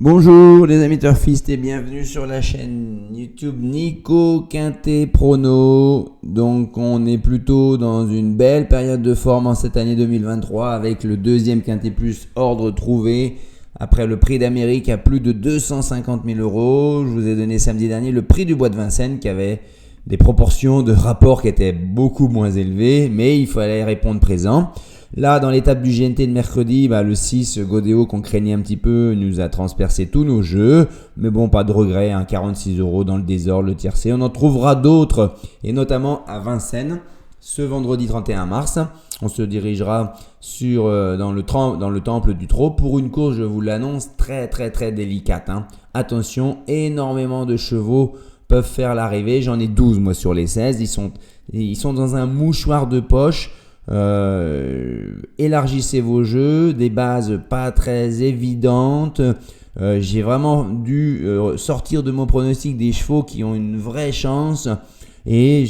Bonjour les amis turfistes et bienvenue sur la chaîne YouTube Nico Quintet Prono. Donc on est plutôt dans une belle période de forme en cette année 2023 avec le deuxième Quintet Plus ordre trouvé après le prix d'Amérique à plus de 250 000 euros. Je vous ai donné samedi dernier le prix du Bois de Vincennes qui avait des proportions de rapport qui étaient beaucoup moins élevées, mais il fallait répondre présent. Là, dans l'étape du GNT de mercredi, le 6, Godéo, qu'on craignait un petit peu, nous a transpercé tous nos jeux. Mais bon, pas de regret, 46 euros dans le désordre, le tiercé. On en trouvera d'autres, et notamment à Vincennes, ce vendredi 31 mars. On se dirigera dans le temple du Trot pour une course, je vous l'annonce, très très très délicate. Attention, énormément de chevaux peuvent faire l'arrivée. J'en ai 12 moi sur les 16. Ils sont dans un mouchoir de poche. Élargissez vos jeux, des bases pas très évidentes. J'ai vraiment dû sortir de mon pronostic des chevaux qui ont une vraie chance. Et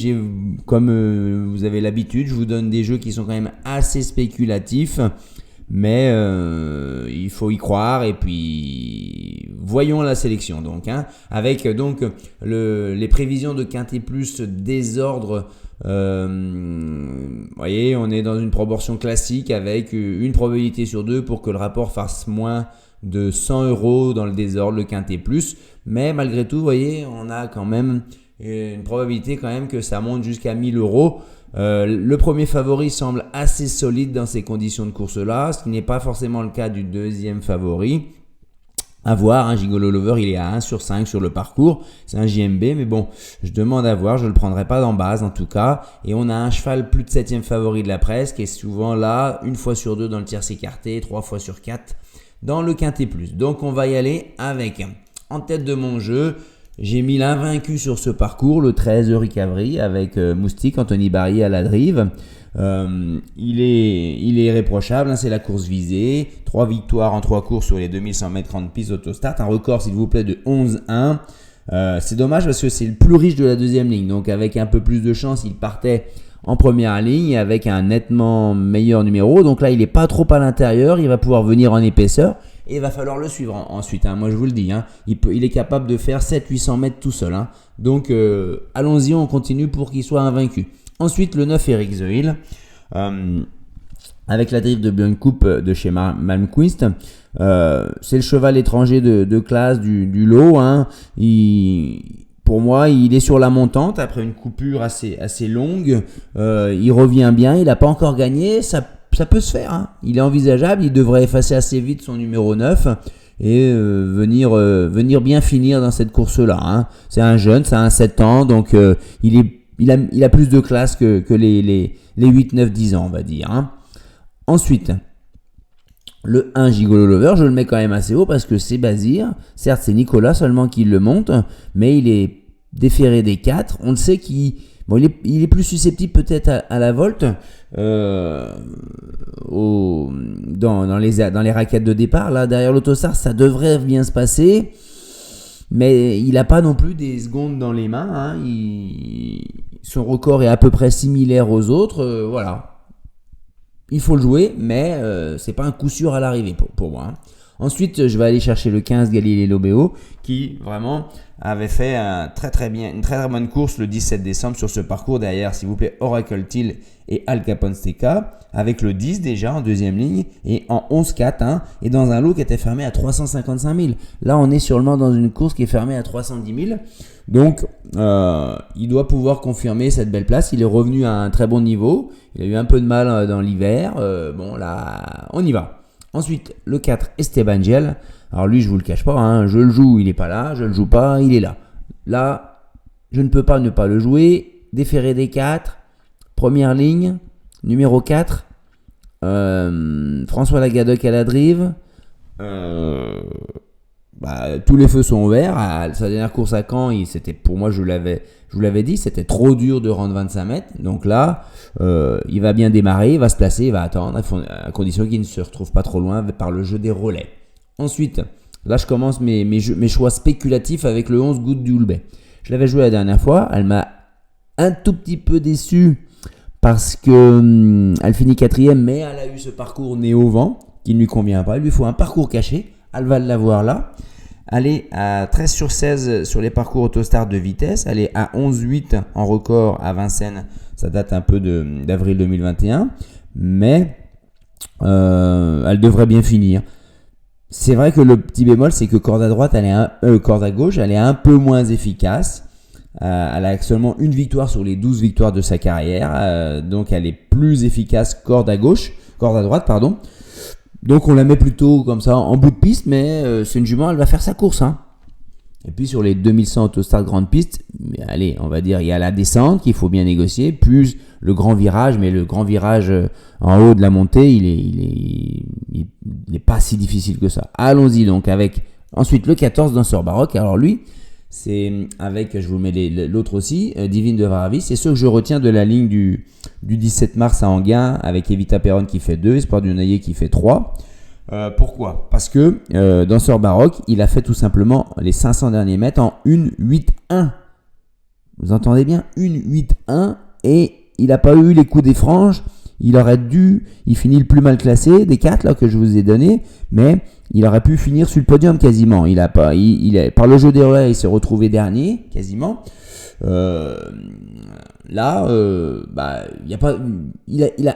comme vous avez l'habitude, je vous donne des jeux qui sont quand même assez spéculatifs. Mais il faut y croire et puis voyons la sélection avec les prévisions de Quintet Plus désordre. Voyez, on est dans une proportion classique avec une probabilité sur deux pour que le rapport fasse moins de 100 euros dans le désordre, le Quintet Plus. Mais malgré tout, voyez, on a quand même une probabilité quand même que ça monte jusqu'à 1000 euros. Le premier favori semble assez solide dans ces conditions de course-là, ce qui n'est pas forcément le cas du deuxième favori. À voir, Gigolo Lover, il est à 1 sur 5 sur le parcours, c'est un JMB, mais bon, je demande à voir, je ne le prendrai pas dans base en tout cas. Et on a un cheval plus de 7e favori de la presse qui est souvent là, une fois sur deux dans le tiercé écarté, 3 fois sur 4 dans le Quintet Plus. Donc on va y aller avec, en tête de mon jeu, j'ai mis l'invaincu sur ce parcours, le 13 Euricavri avec Moustique, Anthony Barry à la drive. Il est irréprochable, c'est la course visée. 3 victoires en 3 courses sur les 2100 mètres en piste autostart. Un record, s'il vous plaît, de 11-1. C'est dommage parce que c'est le plus riche de la deuxième ligne. Donc avec un peu plus de chance, il partait en première ligne avec un nettement meilleur numéro. Donc là, il n'est pas trop à l'intérieur. Il va pouvoir venir en épaisseur. Et il va falloir le suivre ensuite. Moi, je vous le dis. Il est capable de faire 700-800 mètres tout seul. Donc, allons-y, on continue pour qu'il soit invaincu. Ensuite, le 9, Eric The Hill. Avec la drive de Björn Coupe de chez Malmquist. C'est le cheval étranger de classe du lot. Pour moi, il est sur la montante après une coupure assez longue. Il revient bien. Il n'a pas encore gagné. Ça peut se faire. Il est envisageable. Il devrait effacer assez vite son numéro 9 et venir bien finir dans cette course-là. C'est un jeune, ça a un 7 ans. Donc, il a plus de classe que les 8, 9, 10 ans, on va dire. Ensuite, le 1 Gigolo Lover, je le mets quand même assez haut parce que c'est Bazir. Certes, c'est Nicolas seulement qui le monte, mais il est déféré des 4. On le sait qu'il est plus susceptible peut-être à la volte dans les raquettes de départ. Là, derrière l'autostart, ça devrait bien se passer. Mais il n'a pas non plus des secondes dans les mains. Son record est à peu près similaire aux autres. Voilà. Il faut le jouer, mais c'est pas un coup sûr à l'arrivée pour moi. Ensuite, je vais aller chercher le 15 Galilée Lobéo qui vraiment avait fait une très très bonne course le 17 décembre sur ce parcours. Derrière, s'il vous plaît, Oracle Till et Al Capone Steka avec le 10 déjà en deuxième ligne et en 11-4 et dans un lot qui était fermé à 355 000. Là, on est sûrement dans une course qui est fermée à 310 000. Donc, il doit pouvoir confirmer cette belle place. Il est revenu à un très bon niveau. Il a eu un peu de mal dans l'hiver. Bon, là, on y va. Ensuite, le 4, Esteban Gel. Alors lui, je vous le cache pas, je le joue, il n'est pas là. Je le joue pas, il est là. Là, je ne peux pas ne pas le jouer. Déféré des 4. Première ligne. Numéro 4. François Lagadoc à la drive. Tous les feux sont ouverts. À sa dernière course à Caen, c'était pour moi, je vous l'avais dit, c'était trop dur de rendre 25 mètres. Donc là, il va bien démarrer, il va se placer, il va attendre, à condition qu'il ne se retrouve pas trop loin par le jeu des relais. Ensuite, là, je commence mes choix spéculatifs avec le 11 Goutte du Houlbet. Je l'avais joué la dernière fois, elle m'a un tout petit peu déçu parce que elle finit 4e, mais elle a eu ce parcours néo-vent qui ne lui convient pas. Il lui faut un parcours caché. Elle va l'avoir là. aller à 13 sur 16 sur les parcours autostart de vitesse, aller à 11,8 en record à Vincennes, ça date un peu d'avril 2021, mais elle devrait bien finir. C'est vrai que le petit bémol, c'est que corde à gauche, elle est un peu moins efficace. Elle a seulement une victoire sur les 12 victoires de sa carrière, donc elle est plus efficace corde à droite, pardon. Donc on la met plutôt comme ça en bout de piste, mais c'est une jument, elle va faire sa course, hein. Et puis sur les 2100 autostart grande piste, allez, on va dire, il y a la descente qu'il faut bien négocier, plus le grand virage, mais le grand virage en haut de la montée, il est pas si difficile que ça. Allons-y donc avec ensuite le 14 Danseur Baroque. Alors lui, c'est avec, je vous mets l'autre aussi, Divine de Varaville. C'est ceux que je retiens de la ligne du 17 mars à Enghien avec Evita Perron qui fait 2, Espoir du Noyer qui fait 3. Pourquoi ? Parce que Danseur Baroque, il a fait tout simplement les 500 derniers mètres en 1,8,1. Vous entendez bien ? 1,8,1 et il n'a pas eu les coups des franges. Il finit le plus mal classé des 4 là, que je vous ai donné, mais il aurait pu finir sur le podium quasiment. Par le jeu des relais, il s'est retrouvé dernier quasiment. Il a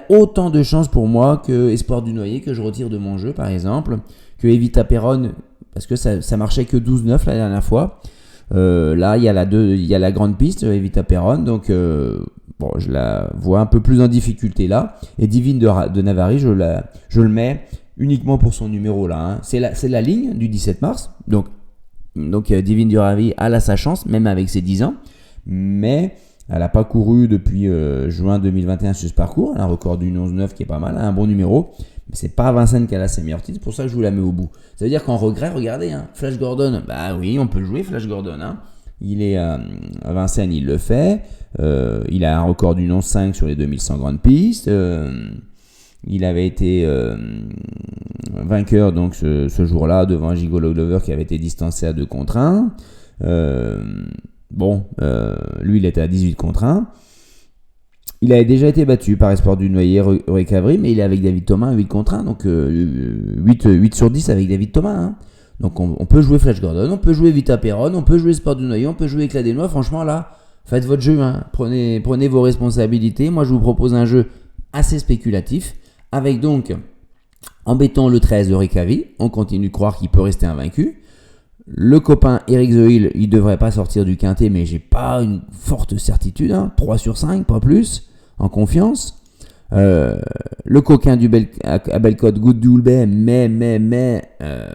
autant de chances pour moi que Espoir du Noyer, que je retire de mon jeu par exemple, que Evita Perron, parce que ça marchait que 12,9 la dernière fois. Là il y a la grande piste Evita Perron, donc je la vois un peu plus en difficulté là. Et Divine de Navarre, je le mets uniquement pour son numéro là, hein. C'est la ligne du 17 mars, donc Divine de Navarre a sa chance même avec ses 10 ans, mais elle n'a pas couru depuis juin 2021 sur ce parcours. Elle a un record d'une 11,9 qui est pas mal, un bon numéro. Mais c'est pas à Vincennes qu'elle a ses meilleurs titres, c'est pour ça que je vous la mets au bout. Ça veut dire qu'en regret, regardez, hein, Flash Gordon, bah oui, on peut le jouer Flash Gordon. Hein. Il est à Vincennes, il le fait. Il a un record d'une 11,5 sur les 2100 grandes pistes. Il avait été vainqueur donc ce jour-là devant Gigolo Glover qui avait été distancé à 2 contre 1. Lui il était à 18 contre 1. Il avait déjà été battu par Espoir du Noyer, Recavry, mais il est avec David Thomas à 8 contre 1, donc 8 sur 10 avec David Thomas. Hein. Donc on peut jouer Flash Gordon, on peut jouer Vita Perron, on peut jouer Espoir du Noyer, on peut jouer Éclat des Noix. Franchement là, faites votre jeu, hein. Prenez vos responsabilités. Moi je vous propose un jeu assez spéculatif, avec donc, embêtant le 13 de Recavry, on continue de croire qu'il peut rester invaincu. Le copain Eric Zoil, il devrait pas sortir du quintet, mais j'ai pas une forte certitude, hein. 3 sur 5, pas plus, en confiance. Le coquin à Bellecote, Good Doulbet, mais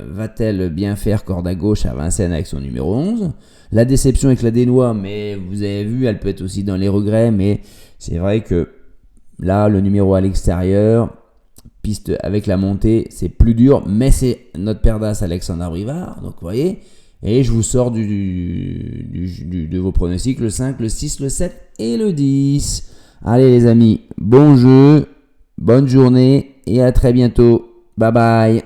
va-t-elle bien faire corde à gauche à Vincennes avec son numéro 11 ? La déception avec la Desnois, mais vous avez vu, elle peut être aussi dans les regrets, mais c'est vrai que là, le numéro à l'extérieur, piste avec la montée, c'est plus dur, mais c'est notre père d'as Alexandre Brivard, donc vous voyez, et je vous sors de vos pronostics, le 5, le 6, le 7 et le 10. Allez les amis, bon jeu, bonne journée et à très bientôt. Bye bye.